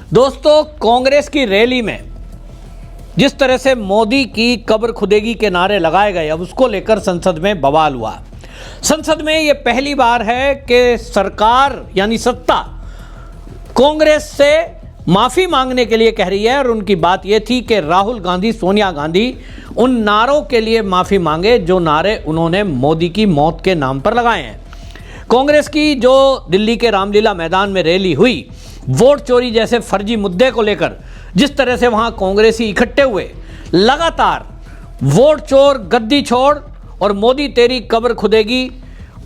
दोस्तों, कांग्रेस की रैली में जिस तरह से मोदी की कब्र खुदेगी के नारे लगाए गए, अब उसको लेकर संसद में बवाल हुआ। संसद में ये पहली बार है कि सरकार यानी सत्ता कांग्रेस से माफ़ी मांगने के लिए कह रही है और उनकी बात ये थी कि राहुल गांधी, सोनिया गांधी उन नारों के लिए माफ़ी मांगे जो नारे उन्होंने मोदी की मौत के नाम पर लगाए हैं। कांग्रेस की जो दिल्ली के रामलीला मैदान में रैली हुई, वोट चोरी जैसे फर्जी मुद्दे को लेकर जिस तरह से वहां कांग्रेसी इकट्ठे हुए, लगातार वोट चोर, गद्दी छोड़ और मोदी तेरी कब्र खुदेगी,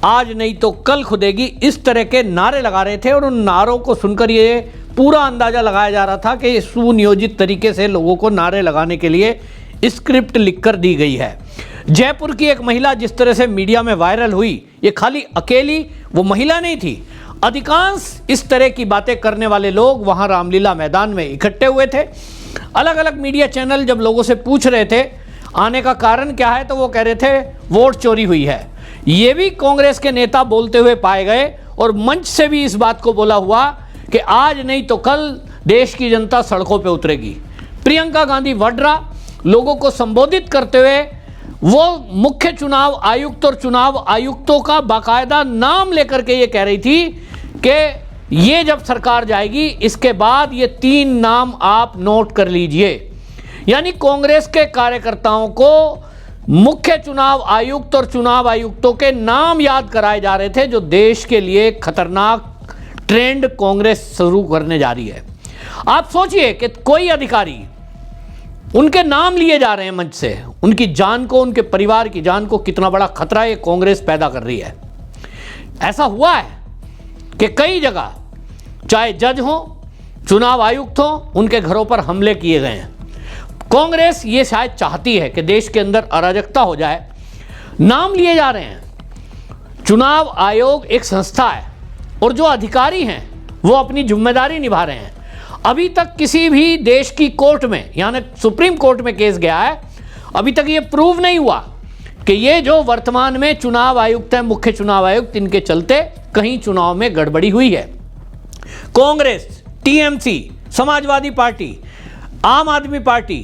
आज नहीं तो कल खुदेगी, इस तरह के नारे लगा रहे थे। और उन नारों को सुनकर ये पूरा अंदाजा लगाया जा रहा था कि सुनियोजित तरीके से लोगों को नारे लगाने के लिए स्क्रिप्ट लिखकर दी गई है। जयपुर की एक महिला जिस तरह से मीडिया में वायरल हुई, ये खाली अकेली वो महिला नहीं थी, अधिकांश इस तरह की बातें करने वाले लोग वहां रामलीला मैदान में इकट्ठे हुए थे। अलग अलग मीडिया चैनल जब लोगों से पूछ रहे थे आने का कारण क्या है, तो वो कह रहे थे वोट चोरी हुई है। ये भी कांग्रेस के नेता बोलते हुए पाए गए और मंच से भी इस बात को बोला हुआ कि आज नहीं तो कल देश की जनता सड़कों पे उतरेगी। प्रियंका गांधी वाड्रा लोगों को संबोधित करते हुए वो मुख्य चुनाव आयुक्त और चुनाव आयुक्तों का बाकायदा नाम लेकर के ये कह रही थी कि ये जब सरकार जाएगी इसके बाद ये 3 नाम आप नोट कर लीजिए। यानी कांग्रेस के कार्यकर्ताओं को मुख्य चुनाव आयुक्त और चुनाव आयुक्तों के नाम याद कराए जा रहे थे, जो देश के लिए खतरनाक ट्रेंड कांग्रेस शुरू करने जा रही है। आप सोचिए कि कोई अधिकारी, उनके नाम लिए जा रहे हैं मंच से, उनकी जान को, उनके परिवार की जान को कितना बड़ा खतरा ये कांग्रेस पैदा कर रही है। ऐसा हुआ है कि कई जगह चाहे जज हो, चुनाव आयुक्त हो, उनके घरों पर हमले किए गए हैं। कांग्रेस ये शायद चाहती है कि देश के अंदर अराजकता हो जाए। नाम लिए जा रहे हैं। चुनाव आयोग एक संस्था है और जो अधिकारी हैं वो अपनी जिम्मेदारी निभा रहे हैं। अभी तक किसी भी देश की कोर्ट में, यानी सुप्रीम कोर्ट में केस गया है, अभी तक ये प्रूव नहीं हुआ कि ये जो वर्तमान में चुनाव आयुक्त हैं, मुख्य चुनाव आयुक्त, इनके चलते कहीं चुनाव में गड़बड़ी हुई है। कांग्रेस, टीएमसी, समाजवादी पार्टी, आम आदमी पार्टी,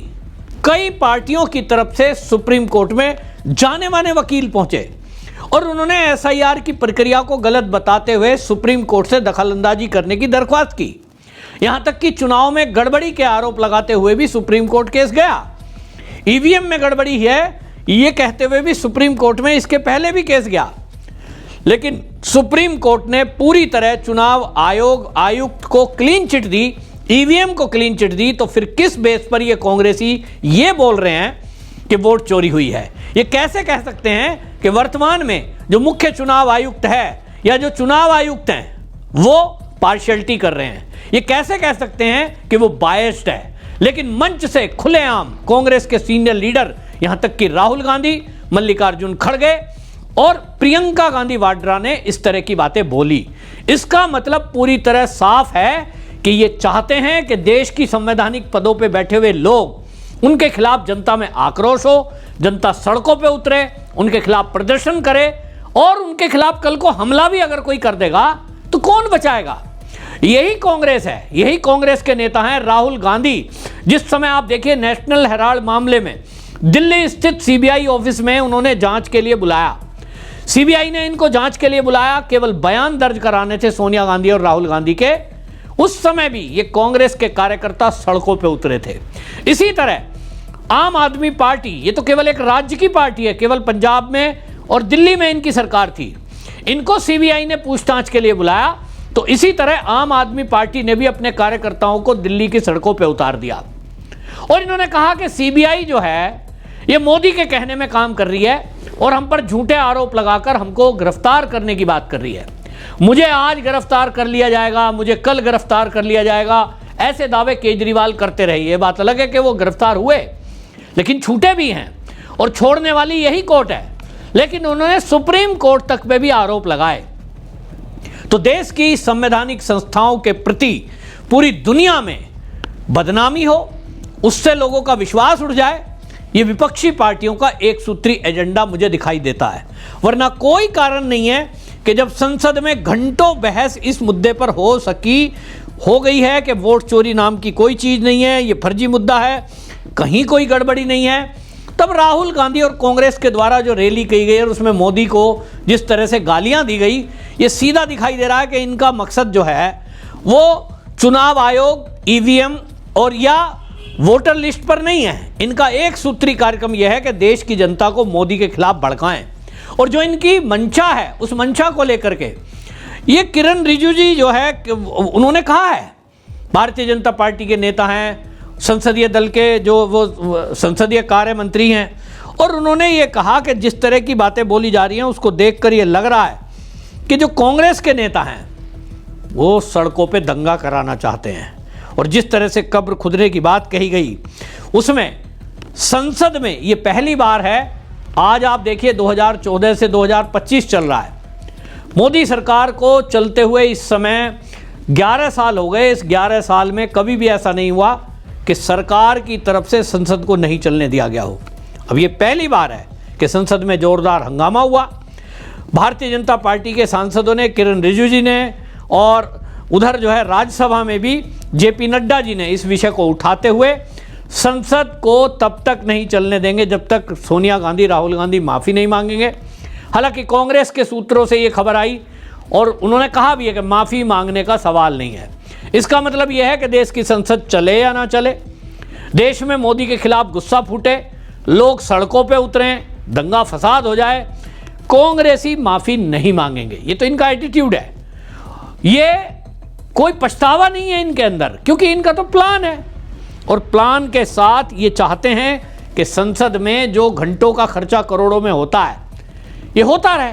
कई पार्टियों की तरफ से सुप्रीम कोर्ट में जाने माने वकील पहुंचे और उन्होंने एसआईआर की प्रक्रिया को गलत बताते हुए सुप्रीम कोर्ट से दखलंदाजी करने की दरख्वास्त की। यहां तक कि चुनाव में गड़बड़ी के आरोप लगाते हुए भी सुप्रीम कोर्ट केस गया। ईवीएम में गड़बड़ी है ये कहते हुए भी सुप्रीम कोर्ट में इसके पहले भी केस गया। लेकिन सुप्रीम कोर्ट ने पूरी तरह चुनाव आयोग आयुक्त को क्लीन चिट दी, ईवीएम को क्लीन चिट दी। तो फिर किस बेस पर ये कांग्रेसी ये बोल रहे हैं कि वोट चोरी हुई है? ये कैसे कह सकते हैं कि वर्तमान में जो मुख्य चुनाव आयुक्त है या जो चुनाव आयुक्त हैं वो पार्शियलिटी कर रहे हैं? ये कैसे कह सकते हैं कि वो बायस्ड है? लेकिन मंच से खुलेआम कांग्रेस के सीनियर लीडर, यहां तक कि राहुल गांधी, मल्लिकार्जुन खड़गे और प्रियंका गांधी वाड्रा ने इस तरह की बातें बोली। इसका मतलब पूरी तरह साफ है कि ये चाहते हैं कि देश की संवैधानिक पदों पे बैठे हुए लोग, उनके खिलाफ जनता में आक्रोश हो, जनता सड़कों पे उतरे, उनके खिलाफ प्रदर्शन करे और उनके खिलाफ कल को हमला भी अगर कोई कर देगा तो कौन बचाएगा? यही कांग्रेस है, यही कांग्रेस के नेता हैं राहुल गांधी। जिस समय आप देखिए नेशनल हेराल्ड मामले में दिल्ली स्थित सीबीआई ऑफिस में उन्होंने जांच के लिए बुलाया, सीबीआई ने इनको जांच के लिए बुलाया, केवल बयान दर्ज कराने थे सोनिया गांधी और राहुल गांधी के। उस समय भी ये कांग्रेस के कार्यकर्ता सड़कों पे उतरे थे। इसी तरह आम आदमी पार्टी, ये तो केवल एक राज्य की पार्टी है, केवल पंजाब में और दिल्ली में इनकी सरकार थी, इनको सीबीआई ने पूछताछ के लिए बुलाया। तो इसी तरह आम आदमी पार्टी ने भी अपने कार्यकर्ताओं को दिल्ली की सड़कों पे उतार दिया और इन्होंने कहा कि सीबीआई जो है ये मोदी के कहने में काम कर रही है और हम पर झूठे आरोप लगाकर हमको गिरफ्तार करने की बात कर रही है। मुझे आज गिरफ्तार कर लिया जाएगा, मुझे कल गिरफ्तार कर लिया जाएगा, ऐसे दावे केजरीवाल करते रहे। ये बात अलग है कि वो गिरफ्तार हुए, लेकिन छूटे भी हैं और छोड़ने वाली यही कोर्ट है। लेकिन उन्होंने सुप्रीम कोर्ट तक पे भी आरोप लगाए। तो देश की संवैधानिक संस्थाओं के प्रति पूरी दुनिया में बदनामी हो, उससे लोगों का विश्वास उठ जाए, ये विपक्षी पार्टियों का एक सूत्री एजेंडा मुझे दिखाई देता है। वरना कोई कारण नहीं है कि जब संसद में घंटों बहस इस मुद्दे पर हो सकी, हो गई है कि वोट चोरी नाम की कोई चीज़ नहीं है, ये फर्जी मुद्दा है, कहीं कोई गड़बड़ी नहीं है, तब राहुल गांधी और कांग्रेस के द्वारा जो रैली की गई और उसमें मोदी को जिस तरह से गालियां दी गई, ये सीधा दिखाई दे रहा है कि इनका मकसद जो है वो चुनाव आयोग, ईवीएम और या वोटर लिस्ट पर नहीं है। इनका एक सूत्री कार्यक्रम यह है कि देश की जनता को मोदी के खिलाफ भड़काएं। और जो इनकी मंशा है, उस मंशा को लेकर के ये किरण रिजिजू जी जो है, उन्होंने कहा है, भारतीय जनता पार्टी के नेता हैं, संसदीय दल के जो वो संसदीय कार्य मंत्री हैं, और उन्होंने ये कहा कि जिस तरह की बातें बोली जा रही हैं उसको देखकर ये लग रहा है कि जो कांग्रेस के नेता हैं वो सड़कों पे दंगा कराना चाहते हैं। और जिस तरह से कब्र खुदने की बात कही गई, उसमें संसद में ये पहली बार है। आज आप देखिए 2014 से 2025 चल रहा है, मोदी सरकार को चलते हुए इस समय 11 साल हो गए। इस 11 साल में कभी भी ऐसा नहीं हुआ कि सरकार की तरफ से संसद को नहीं चलने दिया गया हो। अब ये पहली बार है कि संसद में जोरदार हंगामा हुआ। भारतीय जनता पार्टी के सांसदों ने, किरण रिजिजू जी ने, और उधर जो है राज्यसभा में भी जेपी नड्डा जी ने इस विषय को उठाते हुए संसद को तब तक नहीं चलने देंगे जब तक सोनिया गांधी, राहुल गांधी माफ़ी नहीं मांगेंगे। हालांकि कांग्रेस के सूत्रों से ये खबर आई और उन्होंने कहा भी है कि माफ़ी मांगने का सवाल नहीं है। इसका मतलब यह है कि देश की संसद चले या ना चले, देश में मोदी के खिलाफ गुस्सा फूटे, लोग सड़कों पे उतरें, दंगा फसाद हो जाए, कांग्रेसी माफ़ी नहीं मांगेंगे। ये तो इनका एटीट्यूड है। ये कोई पछतावा नहीं है इनके अंदर, क्योंकि इनका तो प्लान है। और प्लान के साथ ये चाहते हैं कि संसद में जो घंटों का खर्चा करोड़ों में होता है, ये होता रहे।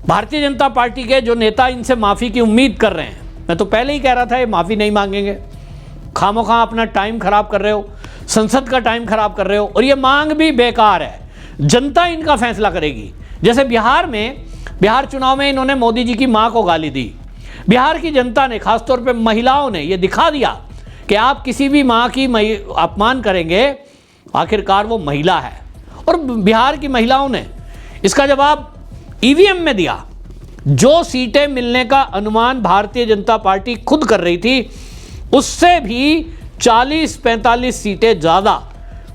भारतीय जनता पार्टी के जो नेता इनसे माफ़ी की उम्मीद कर रहे हैं, मैं तो पहले ही कह रहा था ये माफ़ी नहीं मांगेंगे, खामोखा अपना टाइम खराब कर रहे हो, संसद का टाइम खराब कर रहे हो, और ये मांग भी बेकार है। जनता इनका फैसला करेगी। जैसे बिहार चुनाव में इन्होंने मोदी जी की मां को गाली दी। बिहार की जनता ने, खासतौर पे महिलाओं ने, ये दिखा दिया कि आप किसी भी मां की अपमान करेंगे, आखिरकार वो महिला है। और बिहार की महिलाओं ने इसका जवाब ईवीएम में दिया। जो सीटें मिलने का अनुमान भारतीय जनता पार्टी खुद कर रही थी, उससे भी 40-45 सीटें ज़्यादा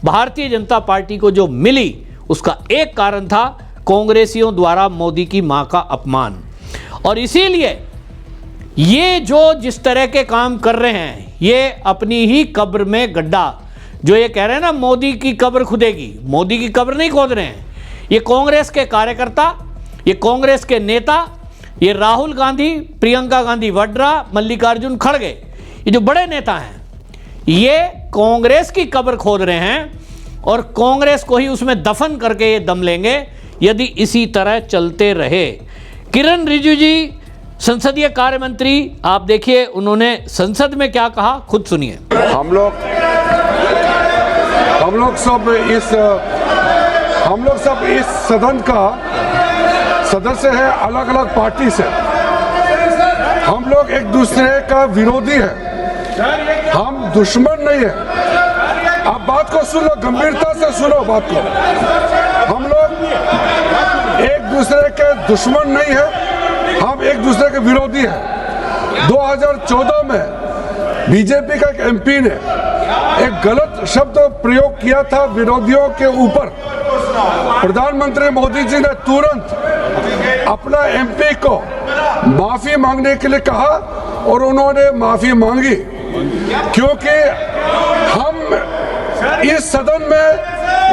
भारतीय जनता पार्टी को जो मिली, उसका एक कारण था कांग्रेसियों द्वारा मोदी की मां का अपमान। और इसीलिए ये जो जिस तरह के काम कर रहे हैं, ये अपनी ही कब्र में गड्ढा, जो ये कह रहे हैं ना मोदी की कब्र खुदेगी, मोदी की कब्र नहीं खोद रहे हैं। ये कांग्रेस के कार्यकर्ता, ये कांग्रेस के नेता, ये राहुल गांधी, प्रियंका गांधी वड्रा, मल्लिकार्जुन खड़गे, ये जो बड़े नेता हैं, ये कांग्रेस की कब्र खोद रहे हैं और कांग्रेस को ही उसमें दफन करके ये दम लेंगे यदि इसी तरह चलते रहे। किरण रिजिजू जी, संसदीय कार्य मंत्री, आप देखिए उन्होंने संसद में क्या कहा, खुद सुनिए। हम लोग सब इस सदन का सदस्य है, अलग अलग पार्टी से। हम लोग एक दूसरे का विरोधी है, हम दुश्मन नहीं है। आप बात को सुनो, गंभीरता से सुनो बात को। हम लोग एक दूसरे के दुश्मन नहीं है, हम एक दूसरे के विरोधी हैं। 2014 में बीजेपी का एक एमपी ने एक गलत शब्द प्रयोग किया था विरोधियों के ऊपर। प्रधानमंत्री मोदी जी ने तुरंत अपना एमपी को माफी मांगने के लिए कहा और उन्होंने माफी मांगी, क्योंकि हम इस सदन में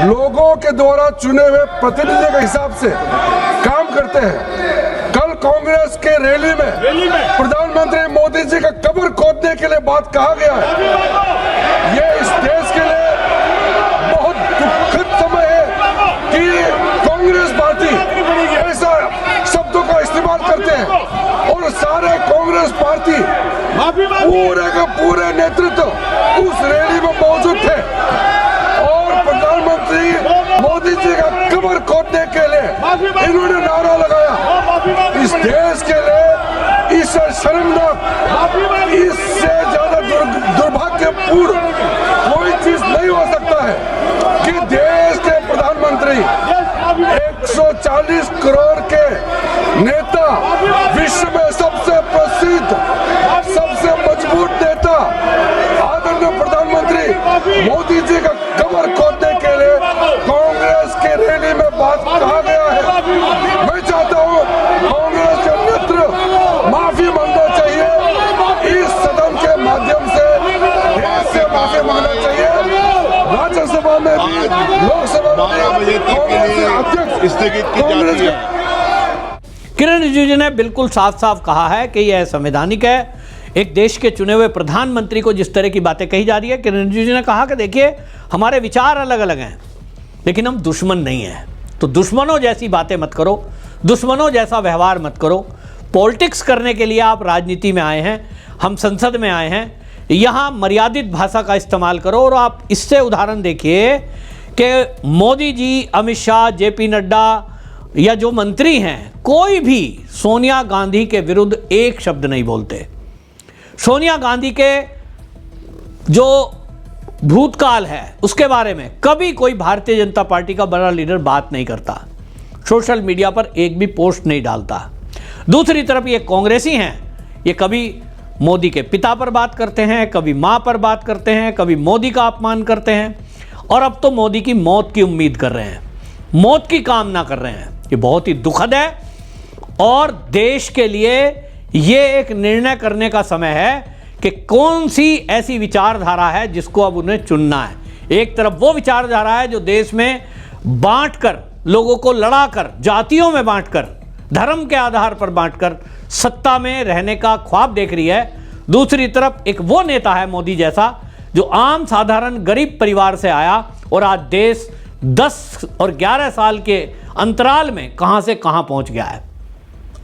लोगों के द्वारा चुने हुए प्रतिनिधि के हिसाब से काम करते हैं। कल कांग्रेस के रैली में प्रधानमंत्री मोदी जी का कब्र खोदने के लिए बात कहा गया है। ये इस देश के लिए बहुत दुखद समय है कि कांग्रेस पार्टी ऐसा शब्दों का इस्तेमाल करते हैं और सारे कांग्रेस पार्टी पूरे के पूरे नेतृत्व उस रैली में मौजूद थे और प्रधानमंत्री मोदी जी का कब्र खोदने के लिए इन्होंने नारा लगाया। इस देश के लिए इससे शर्मनाक, इससे ज्यादा दुर्भाग्यपूर्ण कोई चीज नहीं हो सकता है कि देश के प्रधानमंत्री 140 करोड़ के नेता, विश्व में सबसे प्रसिद्ध, सबसे लोकसभा 12 बजे तक के लिए स्थगित की जाती है। किरण रिजिजू ने बिल्कुल साफ साफ कहा है कि यह संवैधानिक है। एक देश के चुने हुए प्रधानमंत्री को जिस तरह की बातें कही जा रही है, किरण रिजिजू ने कहा कि देखिए हमारे विचार अलग अलग हैं लेकिन हम दुश्मन नहीं हैं। तो दुश्मनों जैसी बातें मत करो, दुश्मनों जैसा व्यवहार मत करो। पॉलिटिक्स करने के लिए आप राजनीति में आए हैं, हम संसद में आए हैं, यहाँ मर्यादित भाषा का इस्तेमाल करो। और आप इससे उदाहरण देखिए कि मोदी जी, अमित शाह, जेपी नड्डा या जो मंत्री हैं, कोई भी सोनिया गांधी के विरुद्ध एक शब्द नहीं बोलते। सोनिया गांधी के जो भूतकाल है उसके बारे में कभी कोई भारतीय जनता पार्टी का बड़ा लीडर बात नहीं करता, सोशल मीडिया पर एक भी पोस्ट नहीं डालता। दूसरी तरफ ये कांग्रेसी हैं, ये कभी मोदी के पिता पर बात करते हैं, कभी मां पर बात करते हैं, कभी मोदी का अपमान करते हैं और अब तो मोदी की मौत की उम्मीद कर रहे हैं, मौत की कामना कर रहे हैं। ये बहुत ही दुखद है और देश के लिए ये एक निर्णय करने का समय है कि कौन सी ऐसी विचारधारा है जिसको अब उन्हें चुनना है। एक तरफ वो विचारधारा है जो देश में बांटकर, लोगों को लड़ाकर, जातियों में बांटकर, धर्म के आधार पर बांटकर सत्ता में रहने का ख्वाब देख रही है। दूसरी तरफ एक वो नेता है मोदी जैसा जो आम साधारण गरीब परिवार से आया और आज देश 10 और 11 साल के अंतराल में कहां से कहां पहुंच गया है।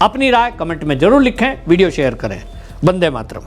अपनी राय कमेंट में जरूर लिखें, वीडियो शेयर करें। वंदे मातरम।